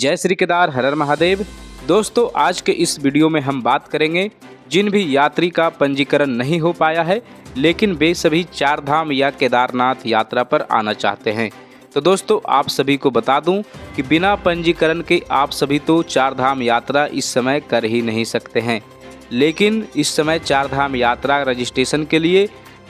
जय श्री केदार, हर हर महादेव। दोस्तों, आज के इस वीडियो में हम बात करेंगे जिन भी यात्री का पंजीकरण नहीं हो पाया है लेकिन वे सभी चार धाम या केदारनाथ यात्रा पर आना चाहते हैं। तो दोस्तों, आप सभी को बता दूं कि बिना पंजीकरण के आप सभी तो चार धाम यात्रा इस समय कर ही नहीं सकते हैं। लेकिन इस समय चार धाम यात्रा रजिस्ट्रेशन के लिए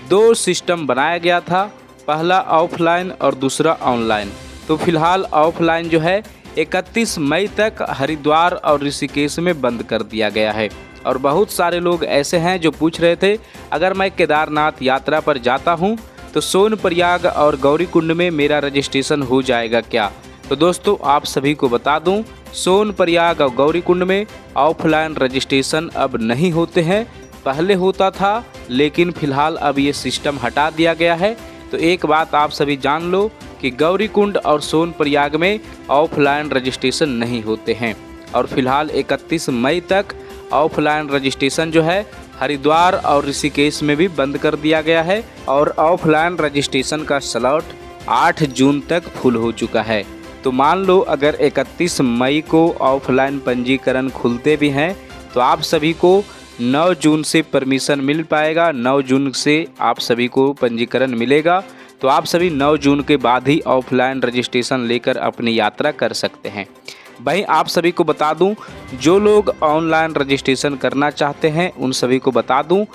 दो सिस्टम बनाया गया था, पहला ऑफलाइन और दूसरा ऑनलाइन। तो फिलहाल ऑफलाइन जो है 31 मई तक हरिद्वार और ऋषिकेश में बंद कर दिया गया है। और बहुत सारे लोग ऐसे हैं जो पूछ रहे थे, अगर मैं केदारनाथ यात्रा पर जाता हूं तो सोनप्रयाग और गौरीकुंड में मेरा रजिस्ट्रेशन हो जाएगा क्या। तो दोस्तों, आप सभी को बता दूं, सोनप्रयाग और गौरीकुंड में ऑफलाइन रजिस्ट्रेशन अब नहीं होते हैं। पहले होता था लेकिन फ़िलहाल अब ये सिस्टम हटा दिया गया है। तो एक बात आप सभी जान लो कि गौरीकुंड और सोनप्रयाग में ऑफलाइन रजिस्ट्रेशन नहीं होते हैं। और फिलहाल 31 मई तक ऑफलाइन रजिस्ट्रेशन जो है हरिद्वार और ऋषिकेश में भी बंद कर दिया गया है। और ऑफलाइन रजिस्ट्रेशन का स्लॉट 8 जून तक फुल हो चुका है। तो मान लो अगर 31 मई को ऑफलाइन पंजीकरण खुलते भी हैं तो आप सभी को 9 जून से परमिशन मिल पाएगा। 9 जून से आप सभी को पंजीकरण मिलेगा। तो आप सभी 9 जून के बाद ही ऑफलाइन रजिस्ट्रेशन लेकर अपनी यात्रा कर सकते हैं। वहीं आप सभी को बता दूं, जो लोग ऑनलाइन रजिस्ट्रेशन करना चाहते हैं उन सभी को बता दूं,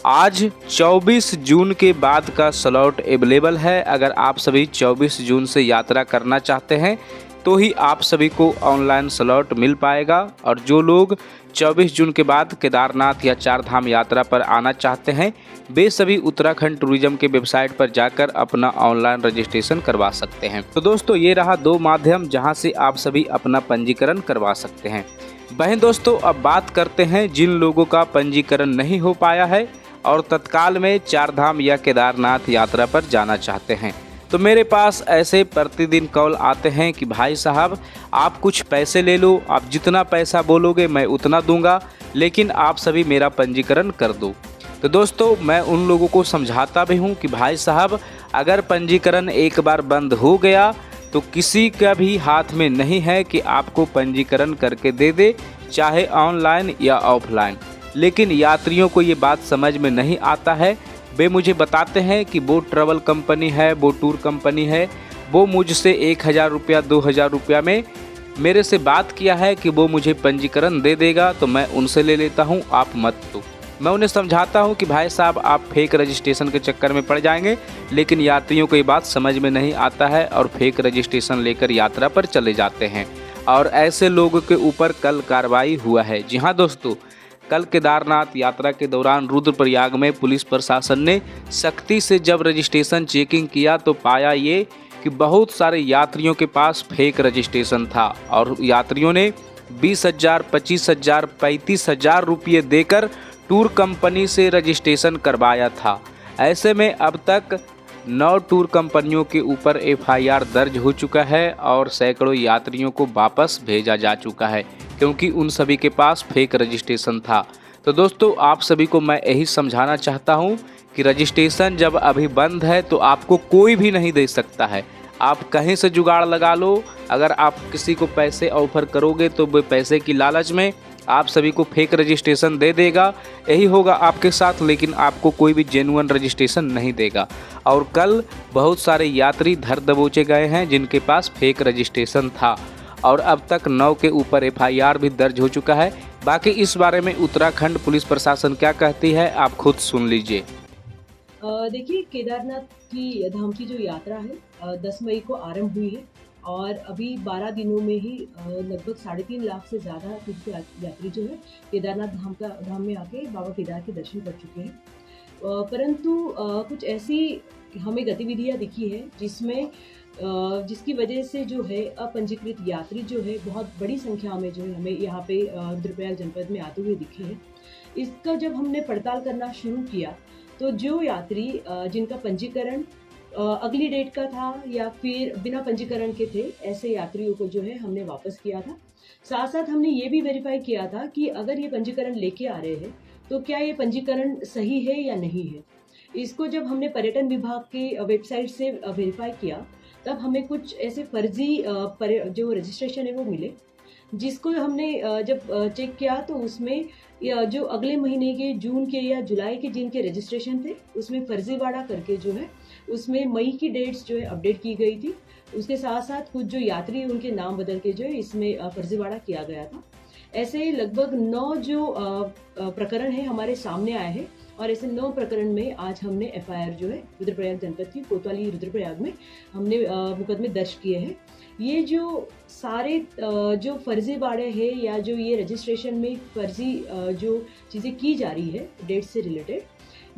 आज 24 जून के बाद का स्लॉट अवेलेबल है। अगर आप सभी 24 जून से यात्रा करना चाहते हैं तो ही आप सभी को ऑनलाइन स्लॉट मिल पाएगा। और जो लोग 24 जून के बाद केदारनाथ या चार धाम यात्रा पर आना चाहते हैं वे सभी उत्तराखंड टूरिज्म के वेबसाइट पर जाकर अपना ऑनलाइन रजिस्ट्रेशन करवा सकते हैं। तो दोस्तों, ये रहा दो माध्यम जहां से आप सभी अपना पंजीकरण करवा सकते हैं। वहीं दोस्तों, अब बात करते हैं जिन लोगों का पंजीकरण नहीं हो पाया है और तत्काल में चार धाम या केदारनाथ यात्रा पर जाना चाहते हैं। तो मेरे पास ऐसे प्रतिदिन कॉल आते हैं कि भाई साहब, आप कुछ पैसे ले लो, आप जितना पैसा बोलोगे मैं उतना दूंगा, लेकिन आप सभी मेरा पंजीकरण कर दो। तो दोस्तों, मैं उन लोगों को समझाता भी हूं कि भाई साहब, अगर पंजीकरण एक बार बंद हो गया तो किसी का भी हाथ में नहीं है कि आपको पंजीकरण करके दे दे, चाहे ऑनलाइन या ऑफलाइन। लेकिन यात्रियों को ये बात समझ में नहीं आता है। वे मुझे बताते हैं कि वो ट्रैवल कंपनी है, वो टूर कंपनी है, वो मुझसे 1000 रुपया 2000 रुपया में मेरे से बात किया है कि वो मुझे पंजीकरण दे देगा, तो मैं उनसे ले लेता हूँ, आप मत दो। मैं उन्हें समझाता हूँ कि भाई साहब, आप फेक रजिस्ट्रेशन के चक्कर में पड़ जाएंगे। लेकिन यात्रियों को ये बात समझ में नहीं आता है और फेक रजिस्ट्रेशन लेकर यात्रा पर चले जाते हैं। और ऐसे लोगों के ऊपर कल कार्रवाई हुआ है। जी हाँ दोस्तों, कल केदारनाथ यात्रा के दौरान रुद्रप्रयाग में पुलिस प्रशासन ने सख्ती से जब रजिस्ट्रेशन चेकिंग किया तो पाया ये कि बहुत सारे यात्रियों के पास फेक रजिस्ट्रेशन था। और यात्रियों ने 20,000, 25,000, 35,000 रुपये देकर टूर कंपनी से रजिस्ट्रेशन करवाया था। ऐसे में अब तक 9 टूर कंपनियों के ऊपर FIR दर्ज हो चुका है और सैकड़ों यात्रियों को वापस भेजा जा चुका है, क्योंकि उन सभी के पास फेक रजिस्ट्रेशन था। तो दोस्तों, आप सभी को मैं यही समझाना चाहता हूं कि रजिस्ट्रेशन जब अभी बंद है तो आपको कोई भी नहीं दे सकता है। आप कहीं से जुगाड़ लगा लो। अगर आप किसी को पैसे ऑफर करोगे तो वो पैसे की लालच में आप सभी को फेक रजिस्ट्रेशन दे देगा। यही होगा आपके साथ, लेकिन आपको कोई भी जेन्युइन रजिस्ट्रेशन नहीं देगा। और कल बहुत सारे यात्री धर दबोचे गए हैं जिनके पास फेक रजिस्ट्रेशन था। और अब तक 9 के ऊपर FIR भी दर्ज हो चुका है। बाकी इस बारे में उत्तराखंड पुलिस प्रशासन क्या कहती है, आप खुद सुन लीजिए। देखिए, केदारनाथ की धाम की जो यात्रा है 10 मई को आरंभ हुई है और अभी 12 दिनों में ही लगभग 3.5 लाख से ज़्यादा यात्री जो है केदारनाथ धाम में आके बाबा केदार के दर्शन कर चुके हैं। परंतु कुछ ऐसी हमें गतिविधियां दिखी है जिसकी वजह से जो है अपंजीकृत यात्री जो है बहुत बड़ी संख्या में जो है हमें यहाँ पे रुद्रप्रयाग जनपद में आते हुए दिखे हैं। इसका जब हमने पड़ताल करना शुरू किया तो जो यात्री जिनका पंजीकरण अगली डेट का था या फिर बिना पंजीकरण के थे, ऐसे यात्रियों को जो है हमने वापस किया था। साथ साथ हमने ये भी वेरीफाई किया था कि अगर ये पंजीकरण लेके आ रहे हैं तो क्या ये पंजीकरण सही है या नहीं है। इसको जब हमने पर्यटन विभाग के वेबसाइट से वेरीफाई किया तब हमें कुछ ऐसे फर्जी जो रजिस्ट्रेशन है वो मिले, जिसको हमने जब चेक किया तो उसमें जो अगले महीने के जून के या जुलाई के जिनके रजिस्ट्रेशन थे उसमें फर्जीवाड़ा करके जो है उसमें मई की डेट्स जो है अपडेट की गई थी। उसके साथ साथ कुछ जो यात्री उनके नाम बदल के जो है इसमें फर्जीवाड़ा किया गया था। ऐसे लगभग 9 जो प्रकरण है हमारे सामने आए हैं और ऐसे 9 प्रकरण में आज हमने एफआईआर जो है रुद्रप्रयाग जनपद की कोतवाली रुद्रप्रयाग में हमने मुकदमे दर्ज किए हैं। ये जो सारे जो फर्जीवाड़े हैं या जो ये रजिस्ट्रेशन में फर्जी जो चीज़ें की जा रही है डेट से रिलेटेड,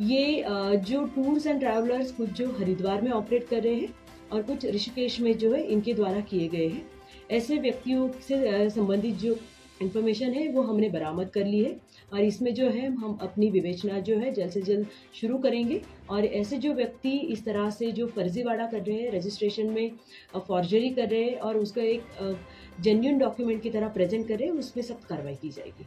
ये जो टूर्स एंड ट्रैवलर्स कुछ जो हरिद्वार में ऑपरेट कर रहे हैं और कुछ ऋषिकेश में जो है इनके द्वारा किए गए हैं। ऐसे व्यक्तियों से संबंधित जो इन्फॉर्मेशन है वो हमने बरामद कर ली है और इसमें जो है हम अपनी विवेचना जो है जल्द से जल्द शुरू करेंगे और ऐसे जो व्यक्ति इस तरह से जो फर्जीवाड़ा कर रहे हैं, रजिस्ट्रेशन में फॉर्जरी कर रहे हैं और उसका एक जेन्युइन डॉक्यूमेंट की तरह प्रेजेंट कर रहे हैं, उसमें सख्त कार्रवाई की जाएगी।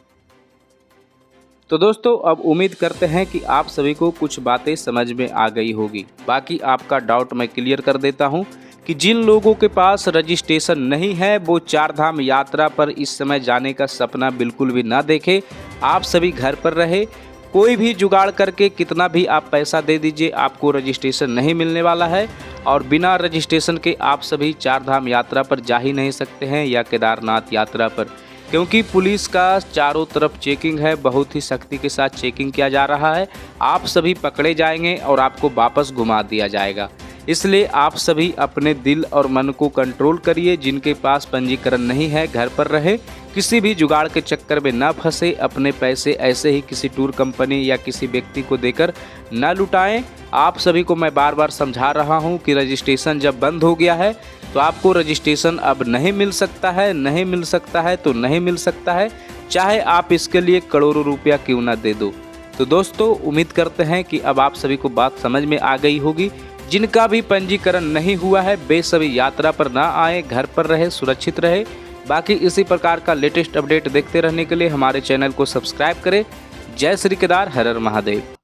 तो दोस्तों, अब उम्मीद करते हैं कि आप सभी को कुछ बातें समझ में आ गई होगी। बाकी आपका डाउट मैं क्लियर कर देता हूं कि जिन लोगों के पास रजिस्ट्रेशन नहीं है वो चार धाम यात्रा पर इस समय जाने का सपना बिल्कुल भी ना देखें। आप सभी घर पर रहे, कोई भी जुगाड़ करके कितना भी आप पैसा दे दीजिए, आपको रजिस्ट्रेशन नहीं मिलने वाला है और बिना रजिस्ट्रेशन के आप सभी चार धाम यात्रा पर जा ही नहीं सकते हैं या केदारनाथ यात्रा पर, क्योंकि पुलिस का चारों तरफ चेकिंग है, बहुत ही सख्ती के साथ चेकिंग किया जा रहा है। आप सभी पकड़े जाएंगे और आपको वापस घुमा दिया जाएगा। इसलिए आप सभी अपने दिल और मन को कंट्रोल करिए। जिनके पास पंजीकरण नहीं है घर पर रहे, किसी भी जुगाड़ के चक्कर में ना फंसे, अपने पैसे ऐसे ही किसी टूर कंपनी या किसी व्यक्ति को देकर ना लुटाएं। आप सभी को मैं बार बार समझा रहा हूं कि रजिस्ट्रेशन जब बंद हो गया है तो आपको रजिस्ट्रेशन अब नहीं मिल सकता है, नहीं मिल सकता है तो नहीं मिल सकता है, चाहे आप इसके लिए करोड़ों रुपया क्यों ना दे दो। तो दोस्तों, उम्मीद करते हैं कि अब आप सभी को बात समझ में आ गई होगी। जिनका भी पंजीकरण नहीं हुआ है वे सभी यात्रा पर ना आए, घर पर रहे, सुरक्षित रहे। बाकी इसी प्रकार का लेटेस्ट अपडेट देखते रहने के लिए हमारे चैनल को सब्सक्राइब करें। जय श्री केदार, हर हर महादेव।